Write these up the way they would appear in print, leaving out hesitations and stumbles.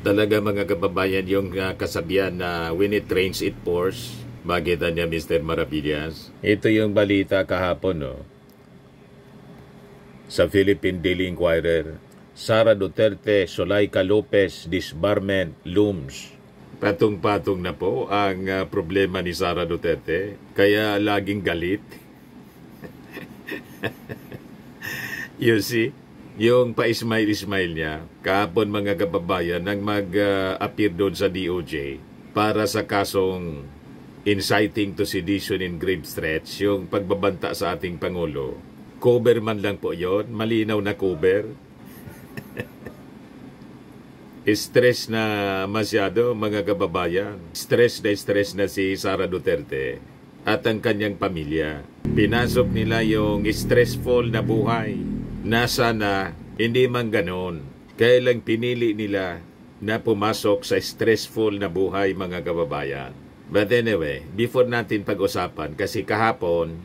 Talaga mga kababayan, yung kasabihan na when it rains, it pours. Makita niya, Mr. Maravillas. Ito yung balita kahapon, no? Sa Philippine Daily Inquirer. Sara Duterte, Zulaika Lopez, disbarment looms. Patong-patong na po ang problema ni Sara Duterte. Kaya laging galit. You see? Yung pa-smile-smile niya, kahapon mga kababayan, nang mag-appear doon sa DOJ para sa kasong inciting to sedition in grave threats, yung pagbabanta sa ating Pangulo. Cover man lang po yon, malinaw na cover. Stress na masyado mga kababayan. Stress na si Sara Duterte at ang kanyang pamilya. Pinasok nila yung stressful na buhay. Nasa na hindi man ganon. Kaya lang pinili nila na pumasok sa stressful na buhay mga kababayan. But anyway, before natin pag-usapan, kasi kahapon,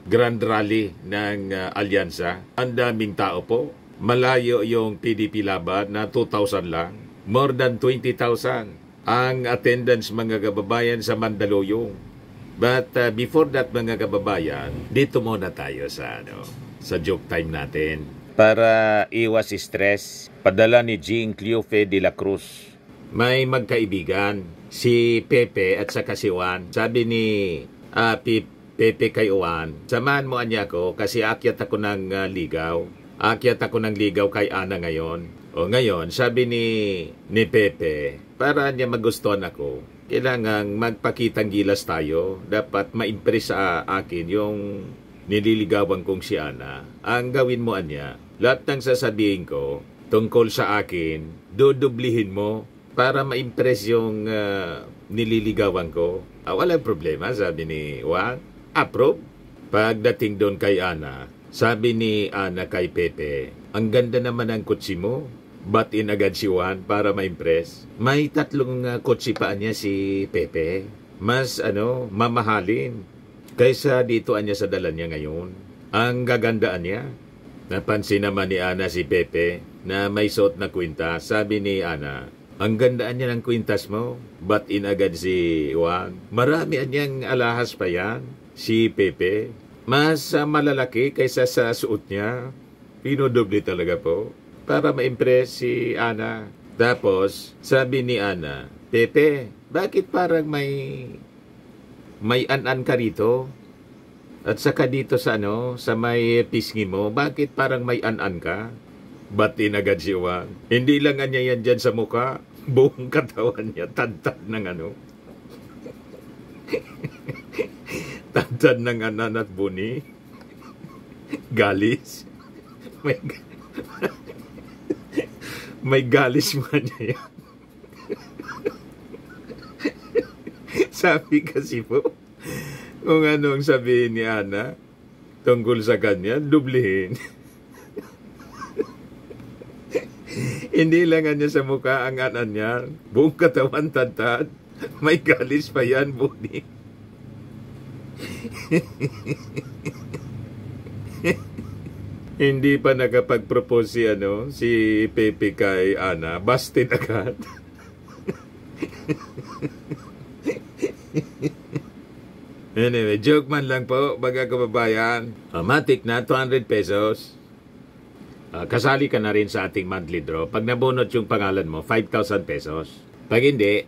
grand rally ng alyansa. Ang daming tao po. Malayo yung PDP laban na 2,000 lang. More than 20,000 ang attendance mga kababayan sa Mandaluyong. But before that mga kababayan, dito muna tayo sa joke time natin. Para iwas stress, padala ni Jean Cleofe de la Cruz. May magkaibigan, si Pepe at saka si Juan. Sabi ni Pepe kay Juan, samahan mo anya ko kasi akyat ako ng ligaw. Akyat ako ng ligaw kay Ana ngayon. O ngayon, sabi ni Pepe, para niya magustuhan ako, kailangang magpakitang gilas tayo. Dapat ma-impress sa akin yung nililigawan kong si Ana. Ang gawin mo anya, lahat ng sasabihin ko tungkol sa akin, dudublihin mo para ma-impress yung nililigawan ko. Walang problema, sabi ni Juan. Approve. Pagdating doon kay Ana, sabi ni Ana kay Pepe, ang ganda naman ang kutsi mo. Batin agad si Juan para ma-impress. May 3 kutsi pa niya si Pepe. Mas mamahalin kaysa dito niya sa dala niya ngayon. Ang gagandaan niya. Napansin naman ni Ana si Pepe na may suot na kwintas. Sabi ni Ana, ang gandaan niya ng kwintas mo. Batin agad si Juan. Marami niyang alahas pa yan. Si Pepe. Mas malalaki kaysa sa suot niya. Pinodoble talaga po. Para ma-impress si Ana. Tapos, sabi ni Ana, Pepe, bakit parang may an-an ka rito? At saka dito sa sa may pisngi mo, bakit parang may an-an ka? Batin agad si Juan. Hindi lang niya yan dyan sa mukha. Buong katawan niya, tad-tad ng tad-tad ng anan at buni. Galis. May galis mo niya yan. Sabi kasi po, kung anong sabihin ni Ana tungkol sa kanya, dublihin. Hindi lang niya sa mukha ang anan niya. Buong katawan tad-tad. May galis pa yan, buni. Hindi pa nakapag-propose si Pepe kay Ana. Busted agad. Anyway, joke man lang po, mga kababayan. Matik na, 200 pesos. Kasali ka na rin sa ating monthly draw. Pag nabunot yung pangalan mo, 5,000 pesos. Pag hindi,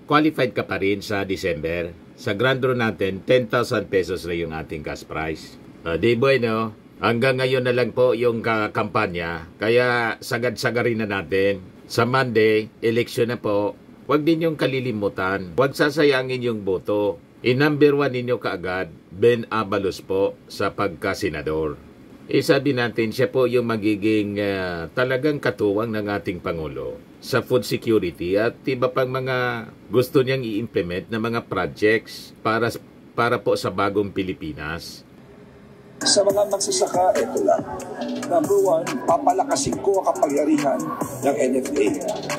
qualified ka pa rin sa December. Sa grand draw natin, 10,000 pesos na yung ating cash prize. Di bueno, hanggang ngayon na lang po yung kampanya. Kaya sagad-sagarin na natin. Sa Monday, election na po. Huwag din yung kalilimutan. Huwag sasayangin yung boto. I-number 1 ninyo kaagad, Ben Abalos po sa pagkasenador. Sabi natin, siya po yung magiging talagang katuwang ng ating Pangulo sa food security at iba pang mga gusto niyang i-implement na mga projects para po sa bagong Pilipinas. Sa mga magsasaka, ito lang. Number 1, papalakasin ko ang kapangyarihan ng NFA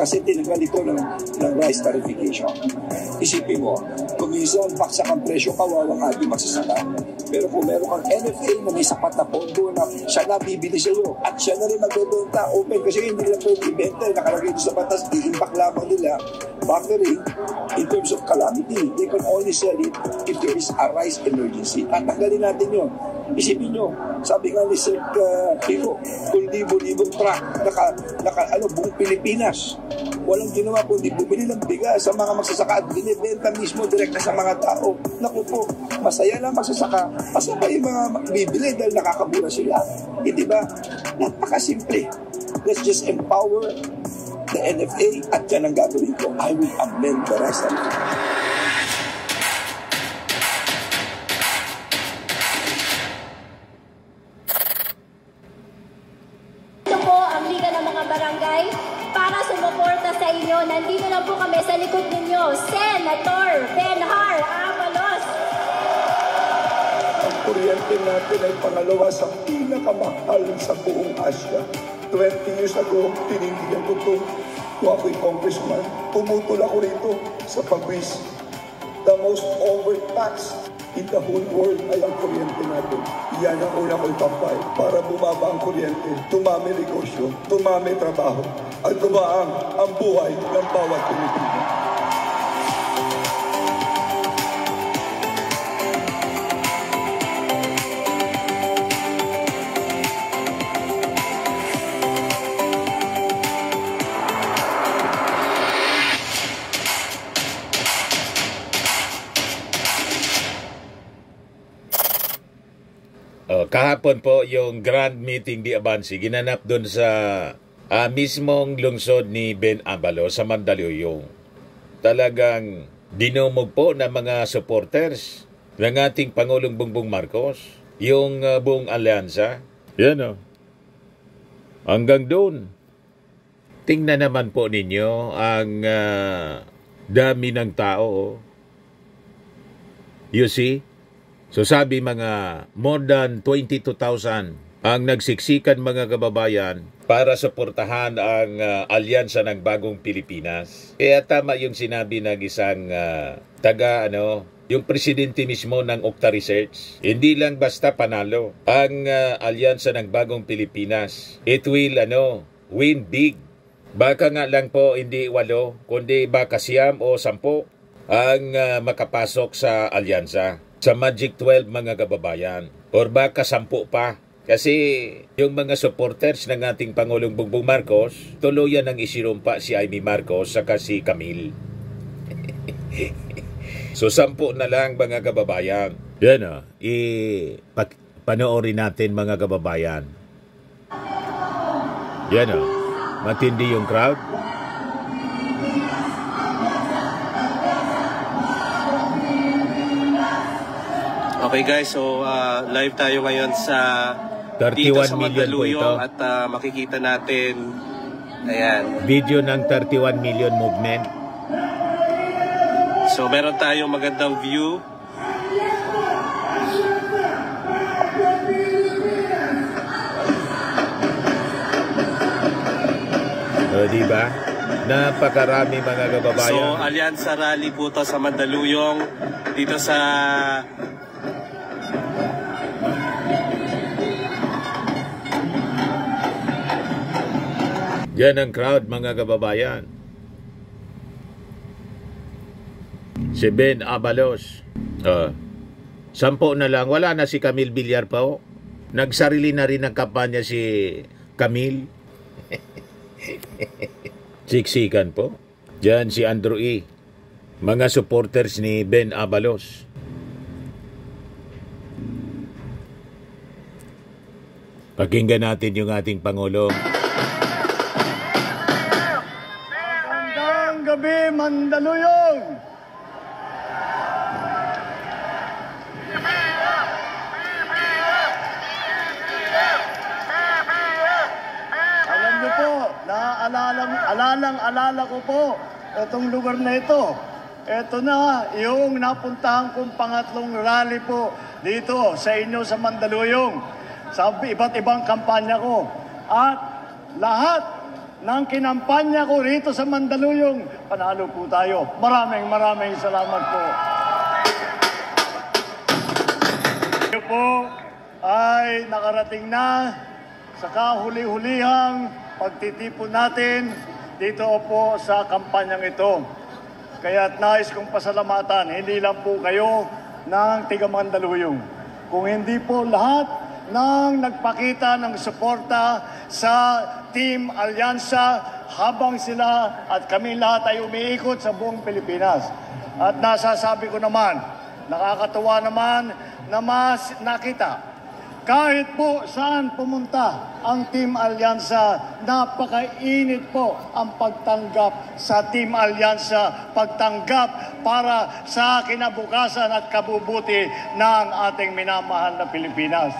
kasi tinanggal ito ng rice tarification. Isipin mo, kung minsan baksak ang presyo, kawawang ating magsasaka. Pero kung meron kang NFA na may sapat na pondo na siya na bibili sa iyo at siya na rin magbebenta open kasi hindi nila pwede ibenta, nakalagay doon sa batas, iimbak lamang nila battery in terms of calamity. They can only sell it if there is a rise emergency. Tatanggalin natin yun. Isipin nyo, sabi nga ni Sir Kiko, kung libo-libong truck buong Pilipinas, walang ginawa kundi bumili ng bigas sa mga magsasaka at binibenta mismo direkta sa mga tao. Naku po, masaya lang magsasaka, masaya yung mga bibili dahil nakakabura sila. Hindi ba? Napakasimple. Let's just empower the NFA at yan ang gagawin ko. I will amend the rest of it. Barangay para sumuporta sa inyo. Nandito na po kami sa likod ninyo. Senator Benhar Abalos. Ang kuryente natin ay pangalawa sa pinakamahal sa buong Asia. 20 years ago, tinigyan ko ito. Kung ako'y congressman, pumutol ako rito sa pagwis. The most overtaxed in the whole world ay ang kuryente natin. Yan ang una ko ipapay para bumaba ang kuryente, tumami negosyo, tumami trabaho, at gumaang ang buhay ng bawat Pilipino. Kahapon po yung grand meeting di Abansi ginanap doon sa mismong lungsod ni Ben Abalos sa Mandaluyong. Talagang dinumog po ng mga supporters ng ating Pangulong Bongbong Marcos yung buong alyansa. Yan o. Hanggang doon. Tingnan naman po ninyo ang dami ng tao. You see? So sabi mga more than 22,000 ang nagsiksikan mga kababayan para suportahan ang alyansa ng Bagong Pilipinas. Kaya tama yung sinabi ng isang yung presidente mismo ng Okta Research. Hindi lang basta panalo ang alyansa ng Bagong Pilipinas. It will win big. Baka nga lang po hindi 8, kundi baka 9 o 10 ang makapasok sa alyansa. Sa Magic 12 mga kababayan. Or baka 10 pa. Kasi yung mga supporters ng ating Pangulong Bongbong Marcos, tuluyan ng isirumpa si Amy Marcos saka si Camille. So 10 na lang mga kababayan. Yan panoorin natin mga kababayan. Yan matindi yung crowd. Okay guys, so live tayo ngayon sa 31 dito sa million po ito. At makikita natin, ayan. Video ng 31 million movement. So meron tayong magandang view. Diba? Napakarami mga kababayan. So Alyansa Rally po to sa Mandaluyong dito sa yan ang crowd mga kababayan. Si Ben Abalos. 10 na lang. Wala na si Camille Villar pa. Nagsarili na rin ng kampanya si Camille. Siksikan po. Diyan si Andrew E. Mga supporters ni Ben Abalos. Pakinggan natin yung ating Pangulo. Magandang gabi, Mandaluyong! Alam niyo po, alalang-alala ko po itong lugar na ito. Ito na yung napuntahan kong pangatlong rally po dito sa inyo sa Mandaluyong. Sa iba't ibang kampanya ko. At lahat ng kinampanya ko rito sa Mandaluyong, panalo po tayo. Maraming salamat po. Ito po ay nakarating na sa kahuli-hulihang pagtitipon natin dito po sa kampanyang ito. Kaya nais kong pasalamatan, hindi lang po kayo ng tiga Mandaluyong, kung hindi po lahat ng nagpakita ng suporta sa Team Alyansa habang sila at kami lahat ay umiikot sa buong Pilipinas. At nasasabi ko naman, nakakatuwa naman na mas nakita kahit po saan pumunta ang Team Alyansa, napakainit po ang pagtanggap sa Team Alyansa, pagtanggap para sa kinabukasan at kabubuti ng ating minamahal na Pilipinas.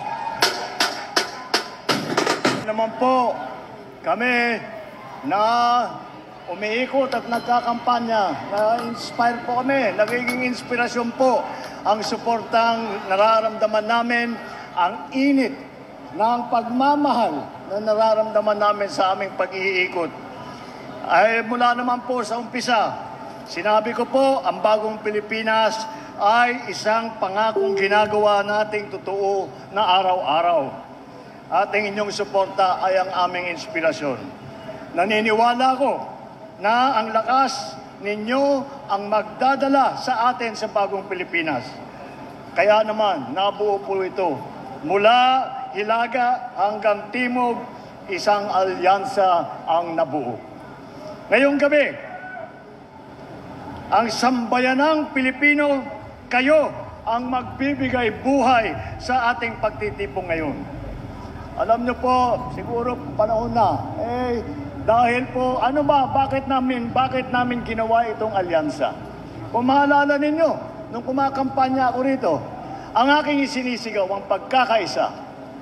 Naman po kami na umiikot at nagkakampanya, na-inspire po kami, nagiging inspirasyon po ang suportang nararamdaman namin, ang init ng pagmamahal na nararamdaman namin sa aming pag-iikot. Ay mula naman po sa umpisa, sinabi ko po, ang bagong Pilipinas ay isang pangakong ginagawa nating totoo na araw-araw. Ating inyong suporta ay ang aming inspirasyon. Naniniwala ko na ang lakas ninyo ang magdadala sa atin sa bagong Pilipinas. Kaya naman, nabuo po ito. Mula Hilaga hanggang Timog, isang alyansa ang nabuo. Ngayong gabi, ang sambayanang Pilipino, kayo ang magbibigay buhay sa ating pagtitipon ngayon. Alam nyo po, siguro panahon na, dahil po, bakit namin ginawa itong alyansa? Kung maalala ninyo, nung kumakampanya ako rito, ang aking isinisigaw, ang pagkakaisa,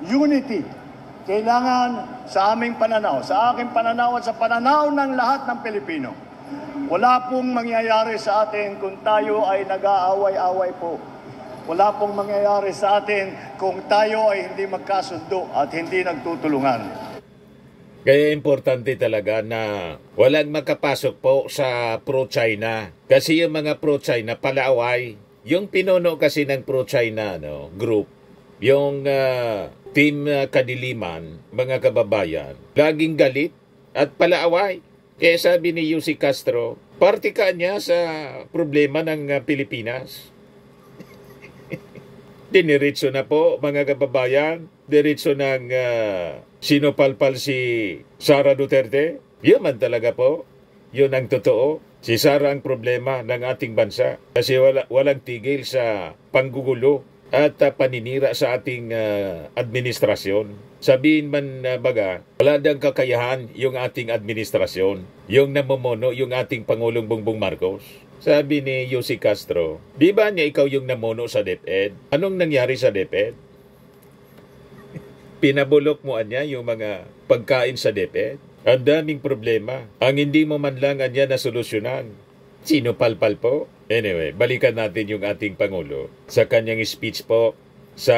unity. Kailangan sa aming pananaw, sa aking pananaw at sa pananaw ng lahat ng Pilipino. Wala pong mangyayari sa atin kung tayo ay nag-aaway-away po. Wala pong mangyayari sa atin kung tayo ay hindi magkasundo at hindi nagtutulungan. Kaya importante talaga na walang makapasok po sa pro-China. Kasi yung mga pro-China palaaway. Yung pinuno kasi ng pro-China group, yung Team Kadiliman, mga kababayan, laging galit at palaaway. Kaya sabi ni Yussi Castro, parte ka niya sa problema ng Pilipinas. Diniritso na po, mga kababayan, diritso ng sinupalpal si Sara Duterte. Yun man talaga po, yun ang totoo. Si Sara ang problema ng ating bansa kasi walang tigil sa panggugulo at paninira sa ating administrasyon. Sabihin man baga, wala dang kakayahan yung ating administrasyon, yung namumuno yung ating Pangulong Bongbong Marcos. Sabi ni Yussi Castro, di ba niya ikaw yung namuno sa DepEd? Anong nangyari sa DepEd? Pinabulok mo niya yung mga pagkain sa DepEd? Ang daming problema. Ang hindi mo man lang anya na solusyonan. Sino palpal po? Anyway, balikan natin yung ating Pangulo sa kanyang speech po sa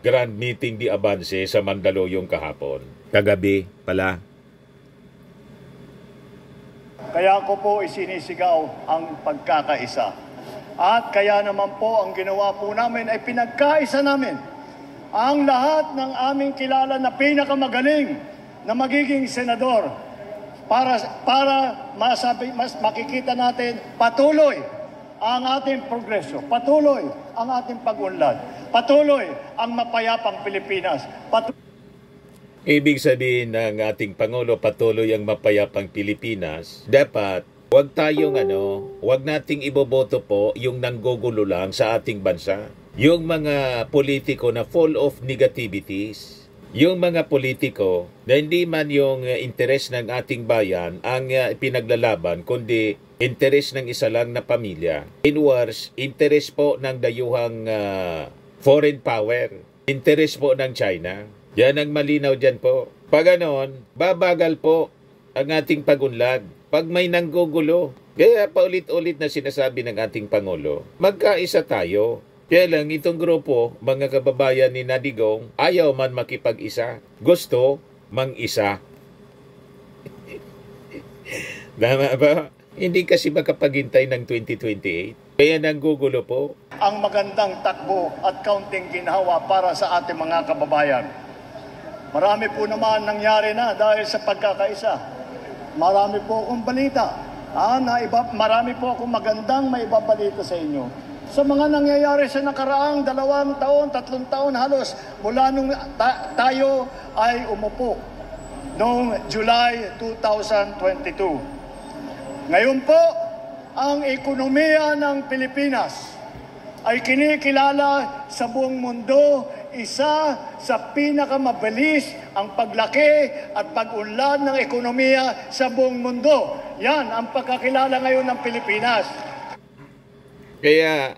Grand Meeting di Avance sa Mandaluyong kahapon. Kagabi pala. Kaya ko po isinisigaw ang pagkakaisa. At kaya naman po ang ginawa po namin ay pinagkaisa namin ang lahat ng aming kilala na pinakamagaling na magiging senador para makikita natin patuloy ang ating progreso, patuloy ang ating pag-unlad, patuloy ang mapayapang Pilipinas. Ibig sabihin ng ating Pangulo, patuloy ang mapayapang Pilipinas. Dapat wag nating iboboto po yung nanggugulo lang sa ating bansa. Yung mga politiko na full of negativities. Yung mga politiko na hindi man yung interes ng ating bayan ang pinaglalaban, kundi interes ng isa lang na pamilya. In worse, interes po ng dayuhang foreign power. Interes po ng China. Yan ang malinaw dyan po. Pag ganon, babagal po ang ating pagunlad. Pag may nanggugulo, kaya paulit-ulit na sinasabi ng ating Pangulo, magkaisa tayo. Kaya lang itong grupo, mga kababayan ni Nadigong, ayaw man makipag-isa. Gusto mang-isa. Tama ba? Hindi kasi makapaghintay ng 2028. Kaya nanggugulo po. ang magandang takbo at kaunting ginhawa para sa ating mga kababayan. Marami po naman nangyari na dahil sa pagkakaisa. Marami po akong balita. Marami po akong magandang maibabalita sa inyo. Sa mga nangyayari sa nakaraang 2 taon, 3 taon halos mula nung tayo ay umupo noong July 2022. Ngayon po, ang ekonomiya ng Pilipinas ay kinikilala sa buong mundo, isa sa pinakamabilis ang paglaki at pag-unlad ng ekonomiya sa buong mundo. Yan ang pagkakilala ngayon ng Pilipinas. Kaya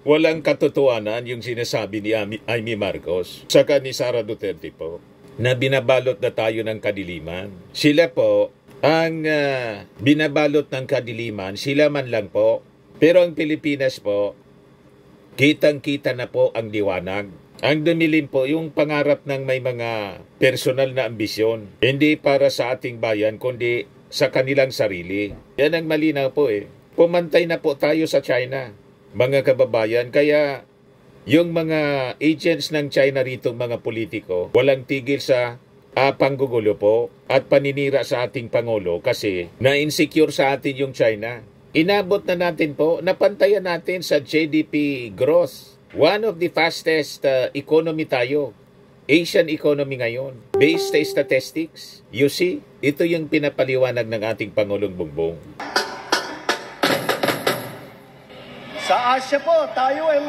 walang katotohanan yung sinasabi ni Amy Marcos saka ni Sara Duterte po na binabalot na tayo ng kadiliman. Sila po ang binabalot ng kadiliman, sila man lang po. Pero ang Pilipinas po, kitang-kita na po ang liwanag. Ang dumilim po yung pangarap ng may mga personal na ambisyon. Hindi para sa ating bayan, kundi sa kanilang sarili. Yan ang malinaw po eh. Pumantay na po tayo sa China, mga kababayan. Kaya yung mga agents ng China rito, mga politiko, walang tigil sa panggugulo po at paninira sa ating Pangulo kasi na-insecure sa atin yung China. Inabot na natin po, napantayan natin sa GDP growth. One of the fastest economy tayo. Asian economy ngayon. Based sa statistics. You see, ito yung pinapaliwanag ng ating Pangulong Bongbong. Sa Asia po, tayo ay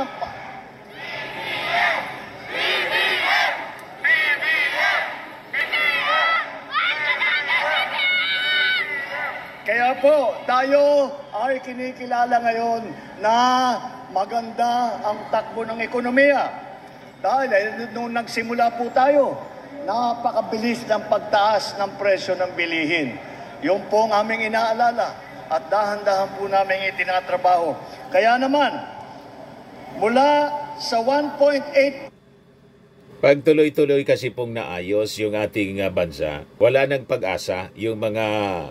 Kaya po, tayo ay kinikilala ngayon na maganda ang takbo ng ekonomiya. Dahil nung nagsimula po tayo, napakabilis ng pagtaas ng presyo ng bilihin. Yun po ang aming inaalala at dahan-dahan po namin itinatrabaho. Kaya naman, mula sa 1.8 pag tuloy-tuloy kasi pong naayos yung ating bansa, wala nang pag-asa yung mga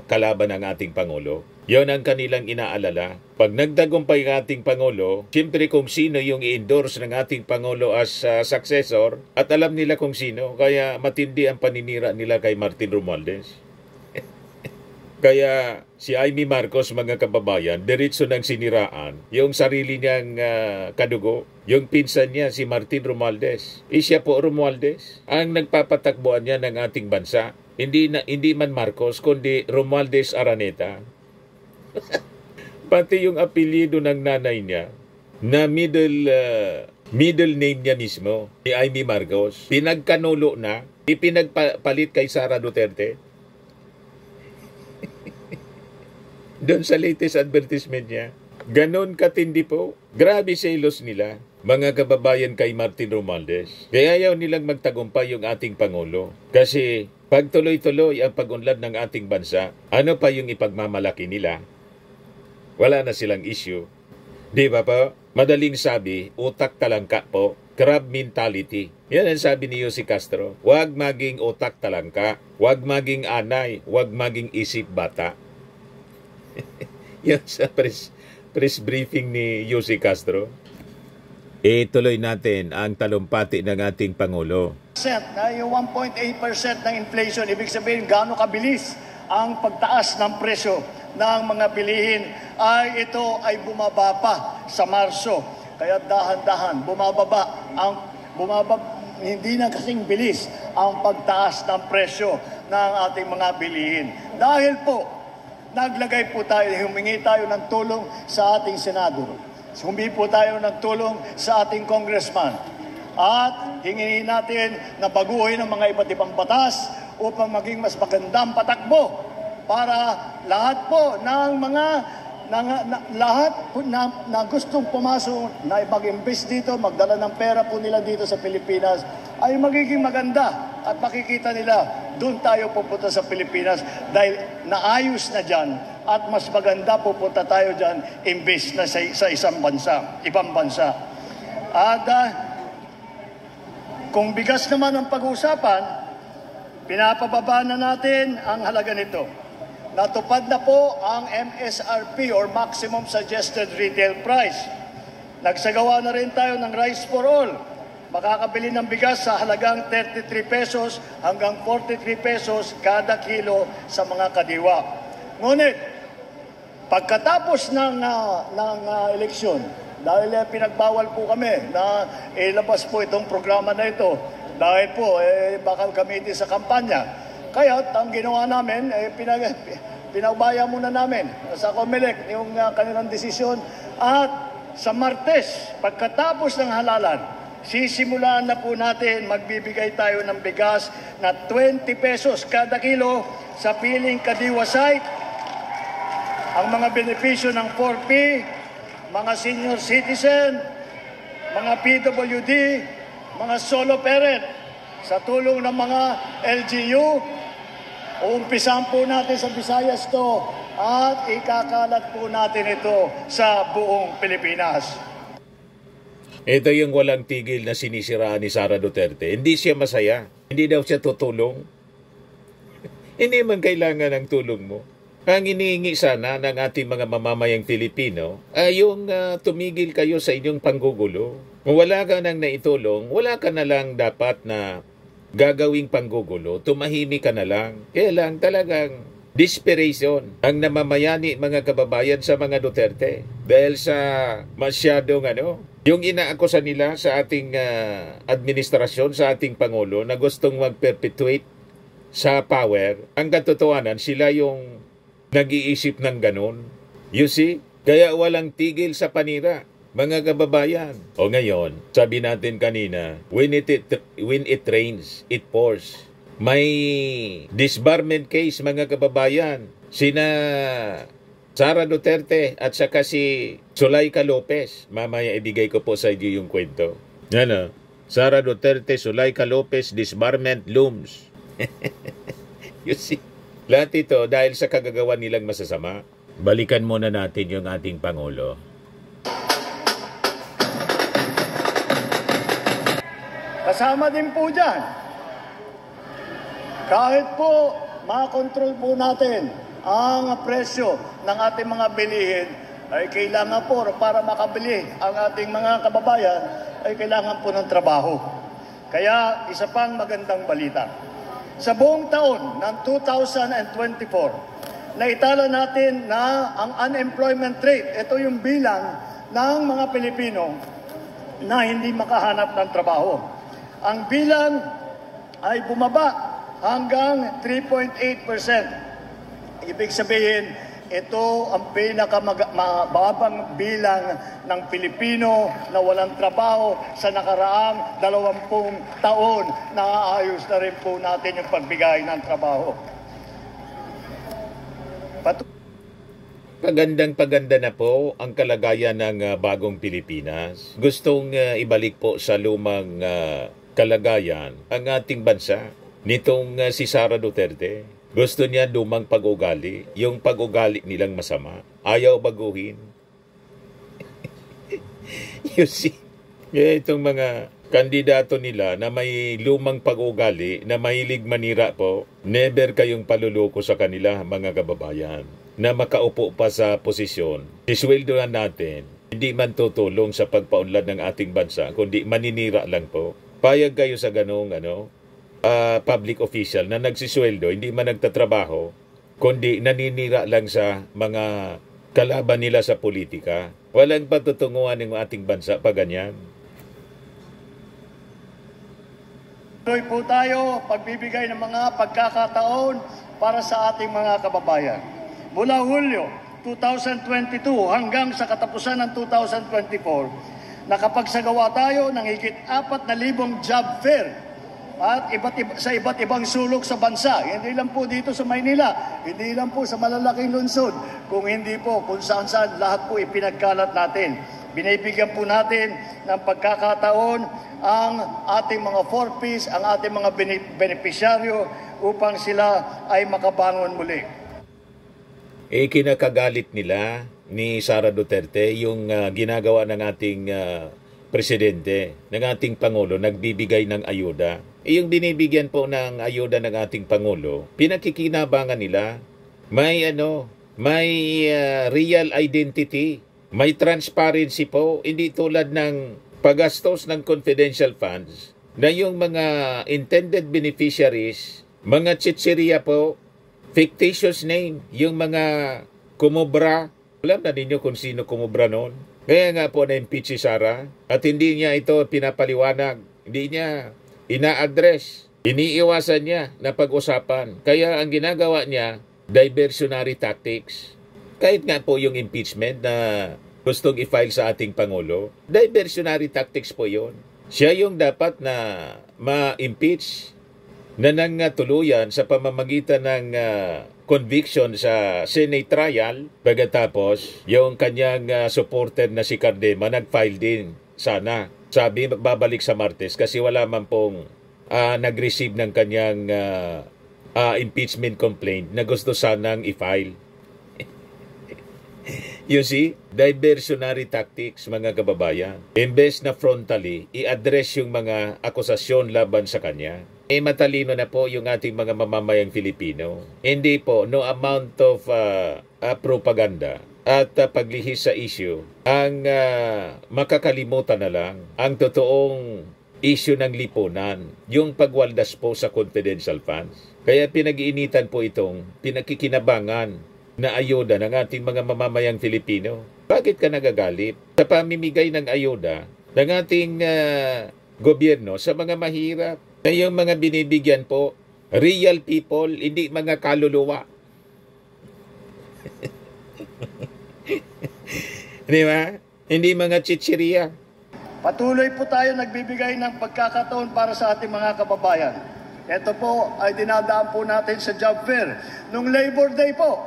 kalaban ng ating Pangulo. Yon ang kanilang inaalala. Pag nagtagumpay ang ating Pangulo, siyempre kung sino yung i-endorse ng ating Pangulo as successor, at alam nila kung sino, kaya matindi ang paninira nila kay Martin Romualdez. Kaya si Amy Marcos, mga kababayan, diretso ng siniraan yung sarili niyang kadugo. Yung pinsan niya, si Martin Romualdez. Siya po Romualdez ang nagpapatakbuhan niya ng ating bansa. Hindi man Marcos, kundi Romualdez Araneta. Pati yung apelyido ng nanay niya, na middle name niya mismo, ni Amy Marcos, pinagkanulo na, ipinagpalit kay Sara Duterte. Doon sa latest advertisement niya. Ganon katindi po. Grabe selos nila, mga kababayan kay Martin Romualdez. Kaya ayaw nilang magtagumpay yung ating Pangulo. Kasi pag tuloy-tuloy ang pag-unlad ng ating bansa, ano pa yung ipagmamalaki nila? Wala na silang issue. Di ba po? Madaling sabi, utak talangka po. Crab mentality. Yan ang sabi ni Jose Castro. Huwag maging utak talangka. Huwag maging anay. Huwag maging isip bata. Yan sa press briefing ni Jose Castro. Tuloy natin ang talumpati ng ating Pangulo. Na yung 1.8% ng inflation, ibig sabihin gaano kabilis ang pagtaas ng presyo ng mga bilihin ay ito ay bumaba pa sa Marso. Kaya dahan-dahan bumababa, hindi na kasing bilis ang pagtaas ng presyo ng ating mga bilihin. Dahil po, naglagay po tayo, humingi tayo ng tulong sa ating Senado. Humingi po tayo ng tulong sa ating congressman. At hingin natin na baguhin ang mga iba't ibang batas upang maging mas magandang patakbo para lahat po ng mga lahat na gustong pumasok na mag-invest dito, magdala ng pera po nila dito sa Pilipinas ay magiging maganda at makikita nila doon tayo pupunta sa Pilipinas dahil naayos na dyan at mas maganda pupunta tayo dyan invest na sa ibang bansa. At kung bigas naman ang pag-uusapan, pinapababa na natin ang halaga nito. Natupad na po ang MSRP or Maximum Suggested Retail Price. Nagsagawa na rin tayo ng Rice for All. Makakabili ng bigas sa halagang 33 pesos hanggang 43 pesos kada kilo sa mga kadiwa. Ngunit, pagkatapos ng eleksyon, dahil pinagbawal po kami na ilabas po itong programa na ito, dahil po baka gamitin sa kampanya. Kaya ang ginawa namin, pinaubaya muna namin sa COMELEC yung kanilang desisyon. At sa Martes, pagkatapos ng halalan, sisimulan na po natin, magbibigay tayo ng bigas na 20 pesos kada kilo sa piling kadiwa site. Ang mga benepisyo ng 4P, mga senior citizen, mga PWD, mga solo parent, sa tulong ng mga LGU, uumpisan po natin sa Visayas to at ikakalat po natin ito sa buong Pilipinas. Ito yung walang tigil na sinisiraan ni Sara Duterte. Hindi siya masaya. Hindi daw siya tutulong. Hindi man kailangan ng tulong mo. Ang inihingi sana ng ating mga mamamayang Pilipino ay yung tumigil kayo sa inyong panggugulo. Kung wala ka nang naitulong, wala ka na lang dapat na gagawing panggugulo. Tumahimik ka na lang. Kaya lang talagang desperation ang namamayani mga kababayan sa mga Duterte. Dahil sa masyadong yung inaakusa nila sa ating administrasyon, sa ating Pangulo na gustong mag-perpetuate sa power. Ang katotohanan, sila yung nag-iisip ng ganun. You see? Kaya walang tigil sa panira, mga kababayan. O ngayon, sabi natin kanina, when it rains, it pours. May disbarment case, mga kababayan. Sina Sara Duterte at saka si Zuleika Lopez. Mamaya ibigay ko po sa inyo yung kwento. Sara Duterte, Zuleika Lopez, disbarment looms. You see? Lahat ito dahil sa kagagawa nilang masasama. Balikan muna natin yung ating Pangulo. Kasama din po dyan, kahit po makontrol po natin ang presyo ng ating mga bilihin, ay kailangan po para makabili ang ating mga kababayan, ay kailangan po ng trabaho. Kaya isa pang magandang balita. Sa buong taon ng 2024, naitala natin na ang unemployment rate, ito yung bilang ng mga Pilipino na hindi makahanap ng trabaho. Ang bilang ay bumaba hanggang 3.8%. Ibig sabihin, ito ang pinakamababang bilang ng Pilipino na walang trabaho sa nakaraang 20 taon. Naaayos na rin po natin yung pagbigay ng trabaho. Pagandang-paganda na po ang kalagayan ng bagong Pilipinas. Gustong ibalik po sa lumang kalagayan ang ating bansa nitong si Sara Duterte. Gusto niya lumang pag-ugali, yung pag-ugali nilang masama. Ayaw baguhin. You see, itong mga kandidato nila na may lumang pag-ugali, na mahilig manira po, never kayong paluluko sa kanila, mga kababayan, na makaupo pa sa posisyon. Isweldohan natin, hindi man tutulong sa pagpaunlad ng ating bansa, kundi maninira lang po. Payag kayo sa ganong public official na nagsisweldo, hindi man nagtatrabaho, kundi naninira lang sa mga kalaban nila sa politika. Walang patutunguhan ng ating bansa pa ganyan. Tuloy po tayo pagbibigay ng mga pagkakataon para sa ating mga kababayan. Mula Hulyo 2022 hanggang sa katapusan ng 2024, nakapagsagawa tayo ng higit 4,000 job fair at sa iba't ibang sulok sa bansa. Hindi lang po dito sa Maynila, hindi lang po sa malalaking lungsod, kung hindi po kung saan-saan lahat po ipinagkalat natin. Binibigyan po natin ng pagkakataon ang ating mga 4Ps, ang ating mga benepisyaryo upang sila ay makabangon muli. Kinakagalit nila ni Sara Duterte yung ginagawa ng ating presidente, ng ating Pangulo, nagbibigay ng ayuda. Yung binibigyan po ng ayuda ng ating Pangulo, pinakikinabangan nila, may real identity May transparency po, hindi tulad ng paggastos ng confidential funds na yung mga intended beneficiaries, mga chichirya po, fictitious name, yung mga kumubra. Alam na ninyo kung sino kumubra noon. Kaya nga po na-impeach si Sara at hindi niya ito pinapaliwanag. Hindi niya ina-address. Iniiwasan niya na pag-usapan. Kaya ang ginagawa niya, diversionary tactics. Kahit nga po yung impeachment na gustong i-file sa ating Pangulo, diversionary tactics po yun. Siya yung dapat na ma-impeach na nang tuluyan sa pamamagitan ng conviction sa Senate trial. Pagkatapos, yung kanyang supporter na si Cardema nag-file din sana. Sabi, babalik sa Martes kasi wala man pong nag-receive ng kanyang impeachment complaint na gusto sanang i-file. You see, diversionary tactics, mga kababayan. Imbes na frontally, i-address yung mga akusasyon laban sa kanya. Matalino na po yung ating mga mamamayang Filipino. Hindi po, no amount of propaganda at paglihis sa issue ang makakalimutan na lang ang totoong issue ng lipunan, yung pagwaldas po sa confidential funds. Kaya pinag-iinitan po itong pinakikinabangan na ayuda ng ating mga mamamayang Filipino. Bakit ka nagagalit sa pamimigay ng ayuda ng ating gobyerno sa mga mahirap? Na yung mga binibigyan po, real people, hindi mga kaluluwa. Di ba? Hindi mga chichirya. Patuloy po tayo nagbibigay ng pagkakataon para sa ating mga kababayan. Ito po ay dinadaan po natin sa job fair. Nung Labor Day po,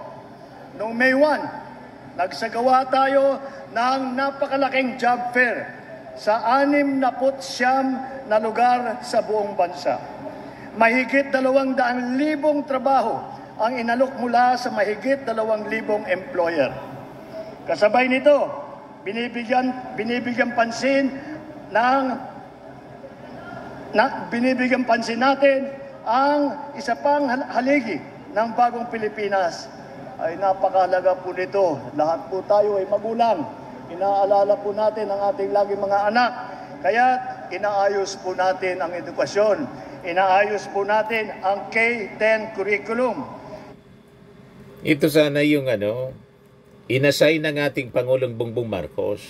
nung May 1, nagsagawa tayo ng napakalaking job fair sa 69 na lugar sa buong bansa. Mahigit 200,000 trabaho ang inalok mula sa mahigit 2,000 employer. Kasabay nito, binibigyan pansin natin ang isa pang haligi ng bagong Pilipinas. Ay napakahalaga po nito. Lahat po tayo ay magulang. Inaalala po natin ang ating laging mga anak. Kaya inaayos po natin ang edukasyon. Inaayos po natin ang K-10 curriculum. Ito sana yung inassign ng ating Pangulong Bongbong Marcos.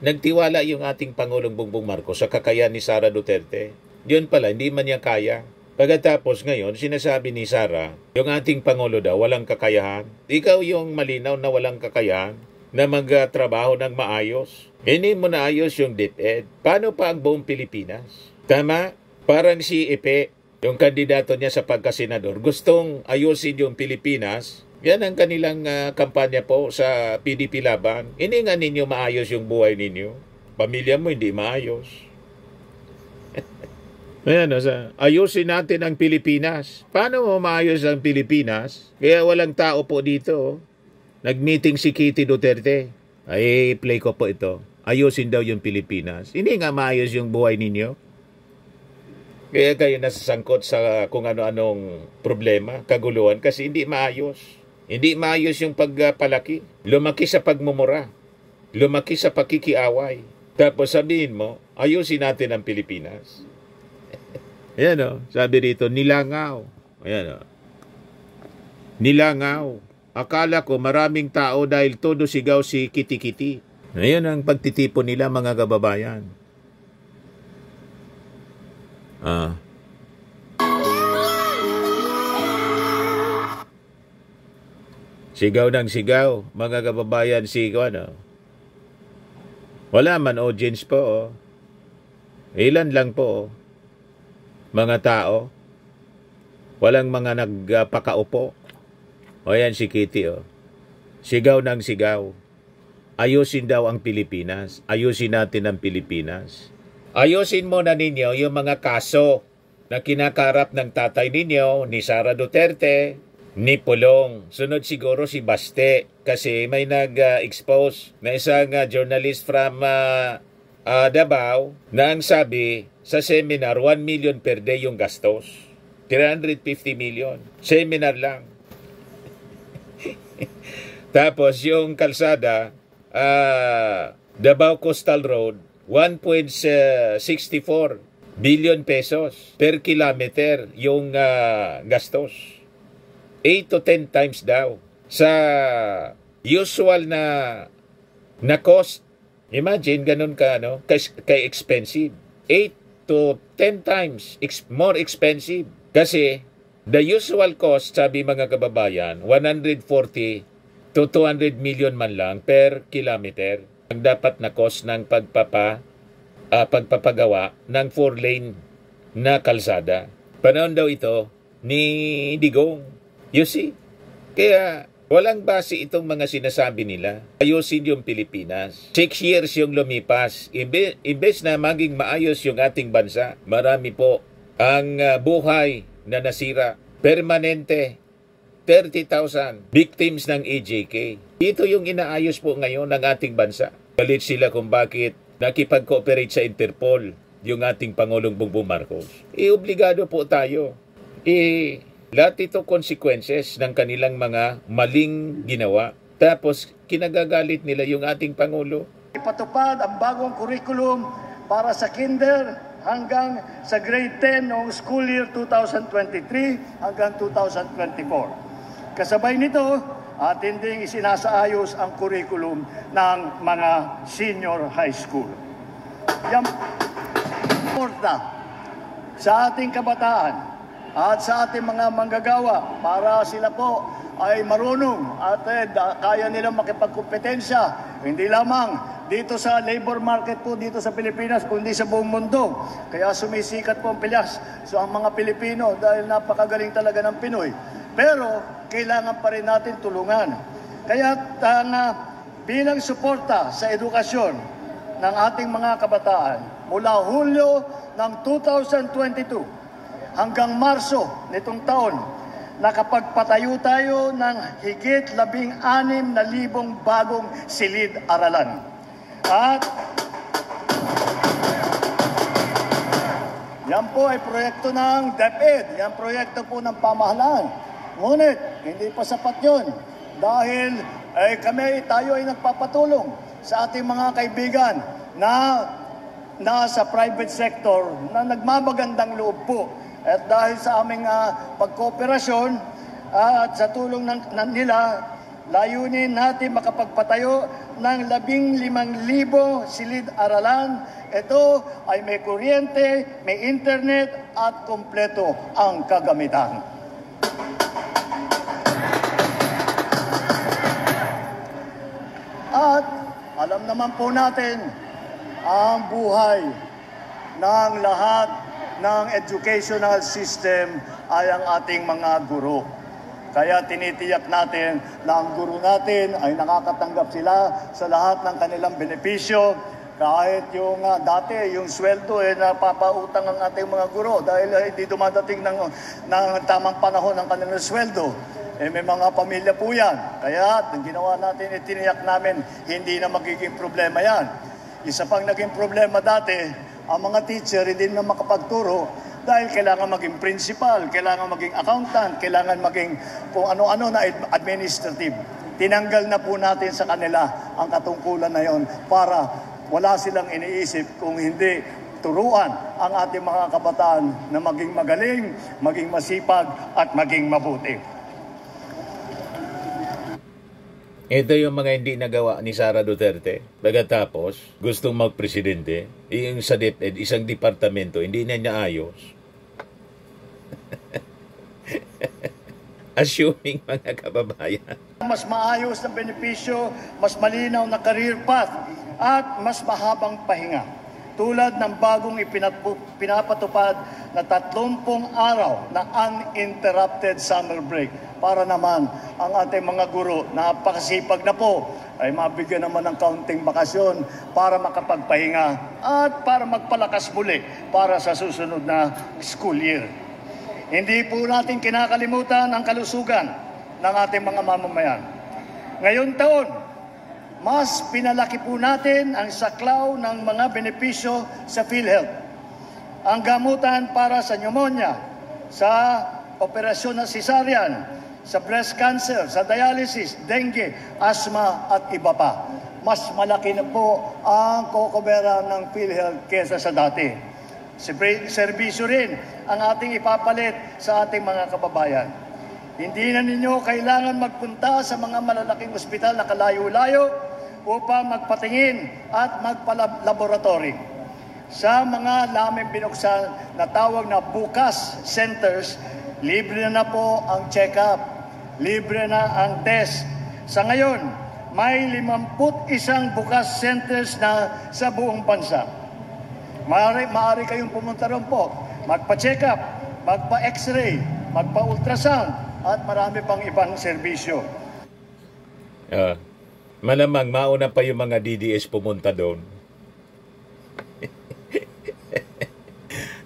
Nagtiwala yung ating Pangulong Bongbong Marcos sa kakayahan ni Sara Duterte. Yun pala, hindi man niya kaya. Pagkatapos ngayon, sinasabi ni Sara, yung ating Pangulo daw, walang kakayahan. Ikaw yung malinaw na walang kakayahan na magtrabaho ng maayos. Hindi mo na ayos yung DepEd. Paano pa ang buong Pilipinas? Tama? Parang si Epe, yung kandidato niya sa pagkasenador, gustong ayusin yung Pilipinas. Yan ang kanilang kampanya po sa PDP Laban. Hindi nga ninyo maayos yung buhay ninyo. Pamilya mo hindi maayos. Ayan, ayusin natin ang Pilipinas. Paano mo maayos ang Pilipinas? Kaya walang tao po dito. Nag-meeting si Kitty Duterte. Ay, play ko po ito. Ayusin daw yung Pilipinas. Hindi nga maayos yung buhay ninyo. Kaya kayo nasasangkot sa kung ano-anong problema, kaguluhan, kasi hindi maayos. Hindi maayos yung pagpalaki. Lumaki sa pagmumura. Lumaki sa pakikiaway. Tapos sabihin mo, ayusin natin ang Pilipinas. Ayan sabi rito, nilangaw. Ayan nilangaw. Akala ko maraming tao dahil todo sigaw si Kiti-Kiti. Ayan ang pagtitipon nila, mga kababayan. Sigaw ng sigaw, mga kababayan, sigaw Wala man audience po. Ilan lang po. Mga tao. Walang mga nagpakaupo. O yan si Kitty Sigaw ng sigaw. Ayusin daw ang Pilipinas. Ayusin natin ang Pilipinas. Ayusin mo na ninyo yung mga kaso na kinakarap ng tatay ninyo, ni Sara Duterte, ni Pulong. Sunod siguro si Baste kasi may nag-expose na isang journalist from Davao na ang sabi sa seminar 1 million per day yung gastos. 350 million. Seminar lang. Tapos yung kalsada, Davao Coastal Road, 1.64 billion pesos per kilometer yung gastos. 8 to 10 times daw. Sa usual na cost, imagine ganun kay expensive. 8 to 10 times more expensive. Kasi the usual cost, sabi mga kababayan, 140 to 200 million man lang per kilometer ang dapat na cost ng pagpapagawa ng 4-lane na kalsada. Panahon daw ito ni Digong. You see? Kaya walang base itong mga sinasabi nila. Ayusin yung Pilipinas. 6 years yung lumipas. Imbes na maging maayos yung ating bansa, marami po ang buhay na nasira. Permanente. 30,000 victims ng EJK. Ito yung inaayos po ngayon ng ating bansa. Galit sila kung bakit nakipag-cooperate sa Interpol yung ating Pangulong Bongbong Marcos. Obligado po tayo. Lahat ito consequences ng kanilang mga maling ginawa. Tapos kinagagalit nila yung ating Pangulo. Ipatupad ang bagong curriculum para sa kinder hanggang sa grade 10 noong school year 2023 hanggang 2024. Kasabay nito, atin ding isinasaayos ang curriculum ng mga senior high school. Yan porta sa ating kabataan at sa ating mga manggagawa para sila po ay marunong at kaya nilang makipagkompetensya hindi lamang dito sa labor market po dito sa Pilipinas kundi sa buong mundo. Kaya sumisikat po ang Pilyas sa mga Pilipino dahil napakagaling talaga ng Pinoy. Pero kailangan pa rin natin tulungan. Kaya bilang suporta sa edukasyon ng ating mga kabataan, mula Hulyo ng 2022 hanggang Marso nitong taon, nakapagpatayo tayo ng higit 16,000 bagong silid-aralan. At yan po ay proyekto ng DepEd, yan proyekto po ng pamahalaan. Ngunit, hindi pa sapat yun dahil tayo ay nagpapatulong sa ating mga kaibigan na nasa private sector na nagmamagandang loob po. At dahil sa aming pagkooperasyon at sa tulong nila, layunin natin makapagpatayo ng 15,000 silid-aralan. Ito ay may kuryente, may internet at kompleto ang kagamitan. At alam naman po natin ang buhay ng lahat ng educational system ay ang ating mga guro. Kaya tinitiyak natin na ang guro natin ay nakakatanggap sila sa lahat ng kanilang benepisyo. Kahit yung dati, yung sweldo napapautang ang ating mga guro dahil hindi dumadating ng tamang panahon ng kanilang sweldo. May mga pamilya po yan. Kaya ginawa natin, tiniyak namin, hindi na magiging problema yan. Isa pang naging problema dati, ang mga teacher hindi na makapagturo dahil kailangan maging principal, kailangan maging accountant, kailangan maging kung ano-ano na administrative. Tinanggal na po natin sa kanila ang katungkulan na yon para wala silang iniisip kung hindi turuan ang ating mga kabataan na maging magaling, maging masipag at maging mabuti. Ito yung mga hindi nagawa ni Sara Duterte. Pagkatapos, gustong magpresidente, yung sa DepEd, isang departamento, hindi na niya ayos. Assuming mga kababayan. Mas maayos na benepisyo, mas malinaw na career path, at mas mahabang pahinga. Tulad ng bagong pinapatupad na 30 araw na uninterrupted summer break para naman ang ating mga guro na napakasipag na po ay mabigyan naman ng kaunting bakasyon para makapagpahinga at para magpalakas muli para sa susunod na school year. Hindi po natin kinakalimutan ang kalusugan ng ating mga mamamayan. Ngayon taon, mas pinalaki po natin ang saklaw ng mga benepisyo sa PhilHealth. Ang gamutan para sa pneumonia, sa operasyon ng cesarean, sa breast cancer, sa dialysis, dengue, asthma at iba pa. Mas malaki na po ang kokobera ng PhilHealth kesa sa dati. Serbisyo rin ang ating ipapalit sa ating mga kababayan. Hindi na ninyo kailangan magpunta sa mga malalaking ospital na kalayo-layo upang magpatingin at magpalaboratory. Sa mga namin binuksan na tawag na bukas centers, libre na po ang check-up, libre na ang test. Sa ngayon, may 51 bukas centers na sa buong bansa. Maaari kayong pumunta ron po, magpa-check up, magpa-x-ray, magpa-ultrasound, at marami pang ibang serbisyo. Malamang mauna pa yung mga DDS pumunta doon.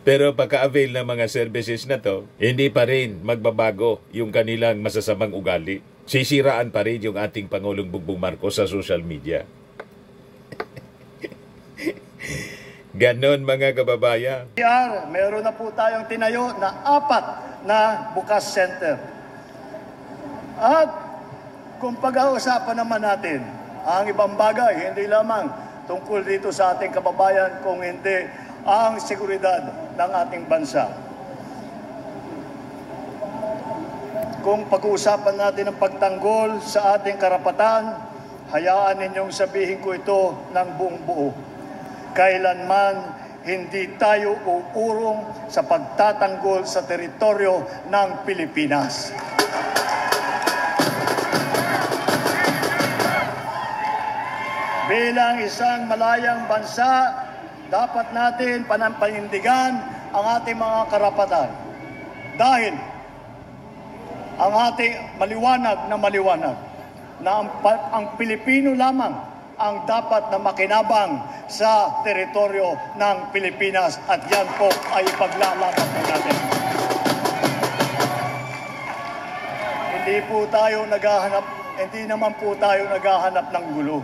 Pero pagka-avail ng mga services na to, hindi pa rin magbabago yung kanilang masasamang ugali. Sisiraan pa rin yung ating Pangulong Bongbong Marcos sa social media. Ganon mga kababayan. Meron na po tayong tinayo na 4 na bukas center. At kung pag-ausapan naman natin ang ibang bagay, hindi lamang tungkol dito sa ating kababayan, kung hindi ang seguridad ng ating bansa. Kung pag-uusapan natin ang pagtanggol sa ating karapatan, hayaan ninyong sabihin ko ito ng buong buo. Kailanman hindi tayo uurong sa pagtatanggol sa teritoryo ng Pilipinas. Bilang isang malayang bansa, dapat natin panampanindigan ang ating mga karapatan. Dahil ang ating maliwanag na ang Pilipino lamang ang dapat na makinabang sa teritoryo ng Pilipinas, at yan po ay ipaglalaban natin. Hindi naman po tayo naghahanap ng gulo.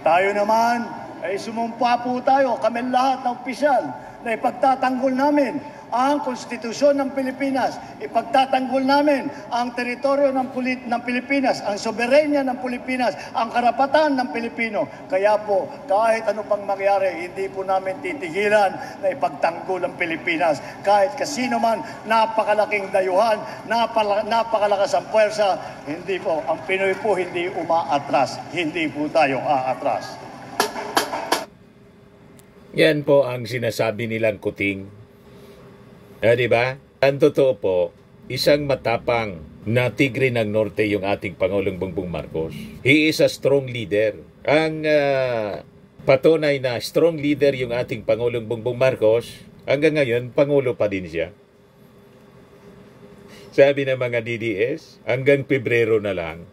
Tayo naman ay sumumpa po tayo, kami lahat ng opisyal, na ipagtatanggol namin ang konstitusyon ng Pilipinas, ipagtatanggol namin ang teritoryo ng Pilipinas, ang soberenya ng Pilipinas, ang karapatan ng Pilipino. Kaya po, kahit ano pang mangyari, hindi po namin titigilan na ipagtanggol ang Pilipinas. Kahit kasino man, napakalaking dayuhan, napakalakas ang puwersa, hindi po, ang Pinoy po hindi umaatras. Hindi po tayo aatras. Yan po ang sinasabi nilang kuting. Diba? Ang totoo po, isang matapang na tigre ng norte yung ating Pangulong Bongbong Marcos. He is a strong leader. Ang patunay na strong leader yung ating Pangulong Bongbong Marcos, hanggang ngayon, Pangulo pa din siya. Sabi ng mga DDS, hanggang Pebrero na lang.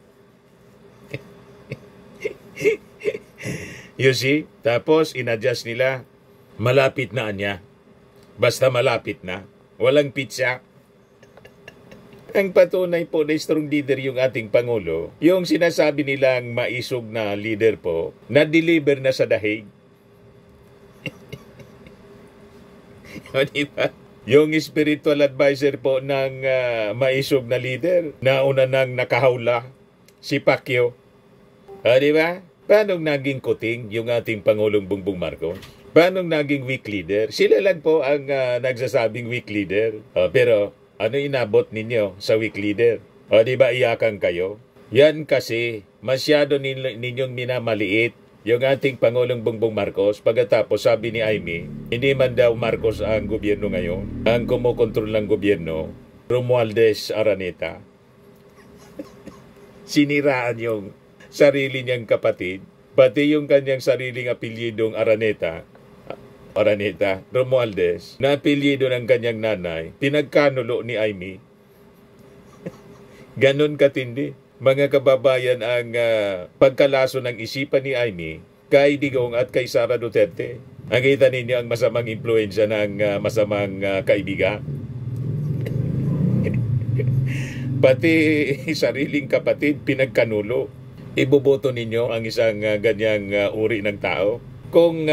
You see? Tapos, inadjust nila, malapit na niya. Basta malapit na. Walang pizza. Ang patunay po na strong leader yung ating Pangulo, yung sinasabi nilang maisog na leader po, na-deliver na sa dahig. O diba? Yung spiritual advisor po ng maisog na leader, nauna nang nakahawla, si Pacquiao. O diba? Paano naging kuting yung ating Pangulong Bongbong Marcos? Paano naging weak leader? Sila lang po ang nagsasabing weak leader. Pero ano inabot ninyo sa weak leader? O di ba iyakan kayo? Yan kasi masyado ninyong minamaliit yung ating Pangulong Bongbong Marcos. Pagkatapos sabi ni Amy, hindi man daw Marcos ang gobyerno ngayon. Ang kumukontrol ng gobyerno, Romualdez Araneta. Siniraan yung sarili niyang kapatid, pati yung kanyang sariling apelyidong Araneta, Romualdez, na apelyido ng kanyang nanay, pinagkanulo ni Amy. Ganon katindi. Mga kababayan, ang pagkalaso ng isipan ni Amy kay Digong at kay Sara Duterte. Nakita ninyo ang masamang impluensya ng masamang kaibigan. Pati sariling kapatid, pinagkanulo. Iboboto ninyo ang isang ganyang uri ng tao? Kung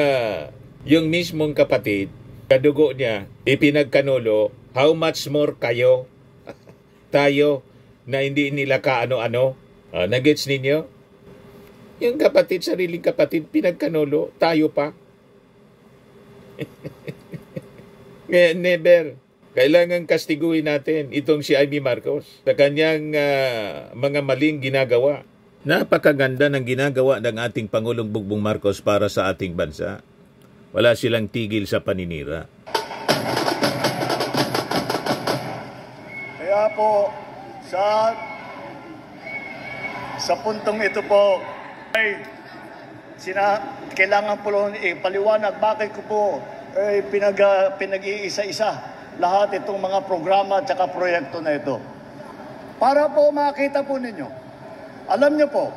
yung mismong kapatid, kadugo niya, ipinagkanulo, how much more kayo, tayo, na hindi nila kaano-ano. Nagets ninyo? Yung kapatid, sariling kapatid, pinagkanolo, tayo pa. Ngayon, never. Kailangan kastiguhin natin itong si Amy Marcos sa kanyang mga maling ginagawa. Napakaganda ng ginagawa ng ating Pangulong Bongbong Marcos para sa ating bansa. Wala silang tigil sa paninira. Kaya po, sa puntong ito po, ay kailangan po paliwanag bakit ko po pinag-iisa-isa lahat itong mga programa at saka proyekto na ito. Para po makita po ninyo, alam nyo po,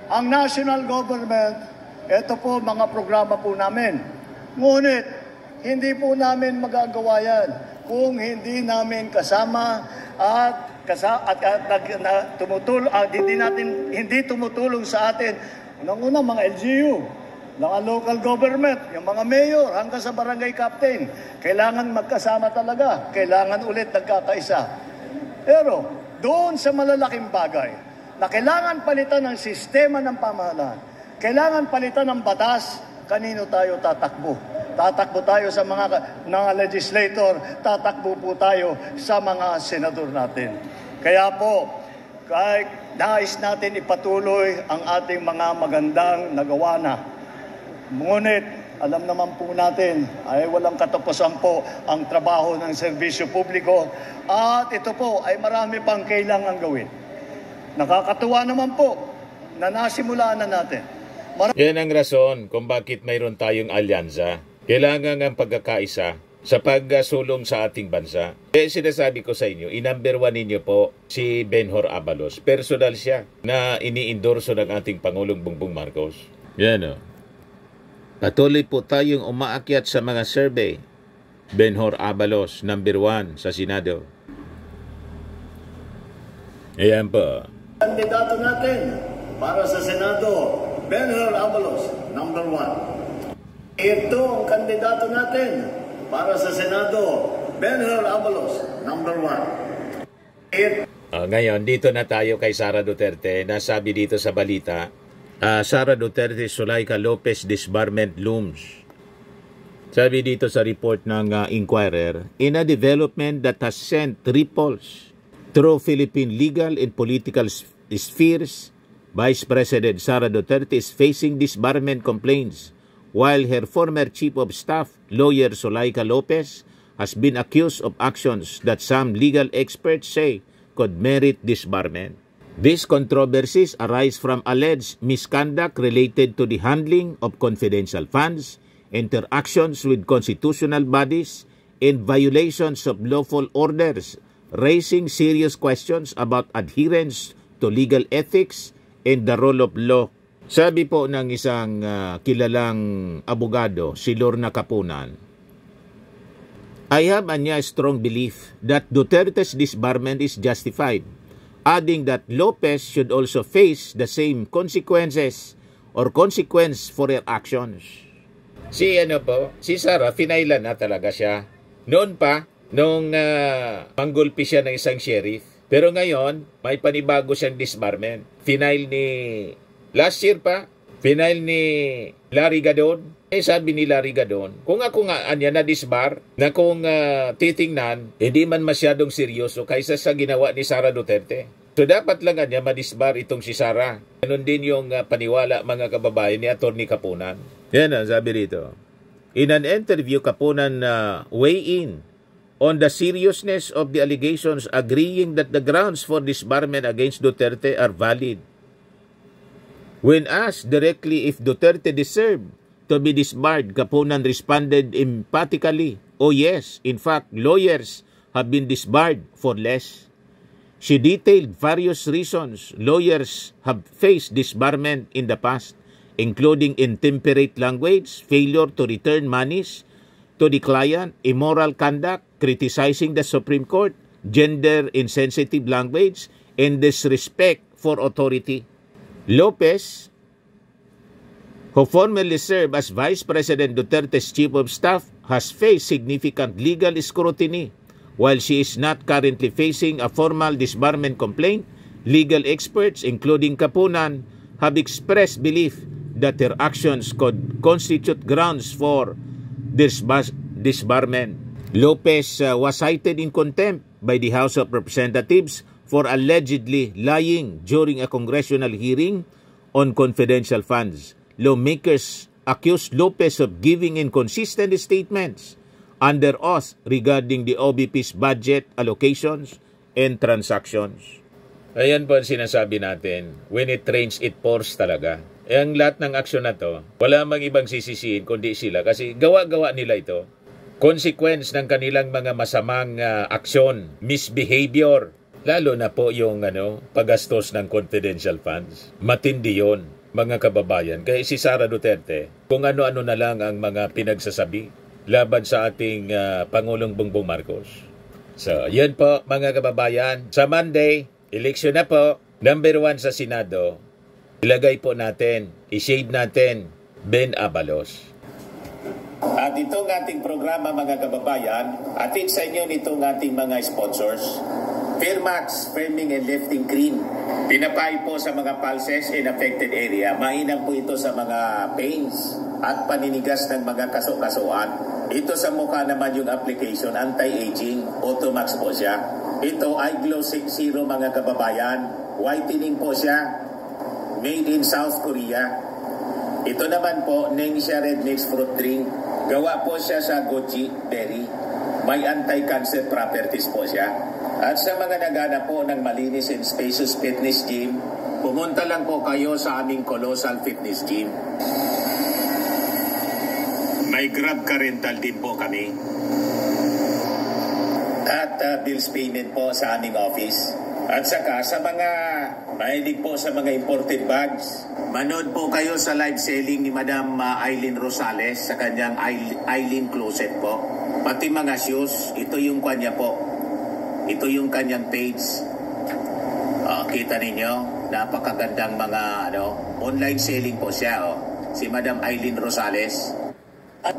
ang national government, ito po mga programa po namin. Ngunit, hindi po namin magagawa yan kung hindi namin kasama at hindi tumutulong sa atin unang-una mga LGU, mga local government, yung mga mayor hanggang sa barangay captain. Kailangan magkasama talaga, kailangan ulit nagkakaisa. Pero doon sa malalaking bagay na kailangan palitan ng sistema ng pamahalaan, kailangan palitan ng batas, kanino tayo tatakbo? Tatakbo tayo sa mga legislator, tatakbo po tayo sa mga senador natin. Kaya po, kahit nais natin ipatuloy ang ating mga magandang nagawa na. Ngunit, alam naman po natin, ay walang katapusan po ang trabaho ng serbisyo publiko at ito po ay marami pang kailangan gawin. Nakakatuwa naman po na nasimulaan na natin. Yan ang rason kung bakit mayroon tayong alyansa. Kailangan ang pagkakaisa sa pagsulong sa ating bansa. Sinasabi ko sa inyo, i-number 1 ninyo po si Benhur Abalos. Personal siya na ini-endorso ng ating Pangulong Bongbong Marcos. Yan o. Patuloy po tayong umaakyat sa mga survey. Benhur Abalos, number 1 sa Senado. Ayan po. Kandidato natin para sa Senado, Benhur Abalos, number 1. Ito ang kandidato natin para sa Senado, Benhur Abalos, number 1. Ngayon, dito na tayo kay Sara Duterte. Nasabi dito sa balita, Sara Duterte, Zulaika Lopez disbarment looms. Sabi dito sa report ng Inquirer, in a development that has sent ripples through Philippine legal and political spheres, Vice President Sara Duterte is facing disbarment complaints, while her former Chief of Staff, lawyer Zulaika Lopez, has been accused of actions that some legal experts say could merit disbarment. These controversies arise from alleged misconduct related to the handling of confidential funds, interactions with constitutional bodies, and violations of lawful orders, raising serious questions about adherence to legal ethics and the rule of law. Sabi po ng isang kilalang abogado, si Lorna Kapunan, I have a strong belief that Duterte's disbarment is justified, adding that Lopez should also face the same consequence for her actions. Si Sara, finailan na talaga siya. Noon pa, nung manggulpi siya ng isang sheriff. Pero ngayon, may panibago siyang disbarment. Final ni last year pa, final ni Larry Gadon. Sabi ni Larry Gadon, kung ako nga anya na disbar, na kung titingnan, hindi man masyadong seryoso kaysa sa ginawa ni Sara Duterte. So dapat lang anya madisbar itong si Sara. Ganon din yung paniwala mga kababayan ni Atty. Kapunan. Yan ang sabi rito. In an interview, Kapunan weigh in on the seriousness of the allegations, agreeing that the grounds for disbarment against Duterte are valid. When asked directly if Duterte deserved to be disbarred, Kapunan responded emphatically, oh yes, in fact, lawyers have been disbarred for less. She detailed various reasons lawyers have faced disbarment in the past, including intemperate language, failure to return monies to the client, immoral conduct, criticizing the Supreme Court, gender-insensitive language, and disrespect for authority. Lopez, who formerly served as Vice President Duterte's Chief of Staff, has faced significant legal scrutiny While she is not currently facing a formal disbarment complaint, legal experts, including Kapunan, have expressed belief that her actions could constitute grounds for disbarment. Lopez was cited in contempt by the House of Representatives for allegedly lying during a congressional hearing on confidential funds. Lawmakers accused Lopez of giving inconsistent statements under oath regarding the OBP's budget allocations and transactions. Ayan po ang sinasabi natin, when it rains, it pours talaga. Ang lahat ng aksyon na to, wala mang ibang sisisihin kundi sila kasi gawa-gawa nila ito. Consequence ng kanilang mga masamang aksyon, misbehavior, lalo na po yung paggastos ng confidential funds. Matindi yun, mga kababayan. Kaya si Sara Duterte, kung ano-ano na lang ang mga pinagsasabi laban sa ating Pangulong Bongbong Marcos. So, yan po mga kababayan. Sa Monday, eleksyon na po. Number 1 sa Senado. Ilagay po natin, i-shade natin, Ben Abalos. At itong ating programa mga kababayan, atin sa inyo nitong ating mga sponsors. Fairmax, Firming and Lifting Cream. Pinapay po sa mga pulses in affected area. Mainam po ito sa mga pains at paninigas ng mga kaso-kasuan. Ito sa mukha naman yung application, anti-aging, Automax po siya. Ito ay Glow Zero mga kababayan. Whitening po siya. Made in South Korea. Ito naman po, Nengxia Red Mix Fruit Drink. Gawa po siya sa goji berry. May anti-cancer properties po siya. At sa mga nagana po ng malinis and spacious fitness gym, pumunta lang po kayo sa aming Colossal Fitness Gym. May Grab car rental din po kami. At bills payment po sa aming office. At saka sa mga mahilig po sa mga imported bags, manood po kayo sa live selling ni Madam Aileen Rosales sa kanyang Aileen Closet po. Pati mga shoes, ito yung kanya po. Ito yung kanyang page. Kita ninyo, napakagandang mga online selling po siya. Si Madam Aileen Rosales. At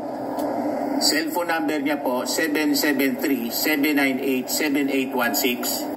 cellphone number niya po, 773-798-7816.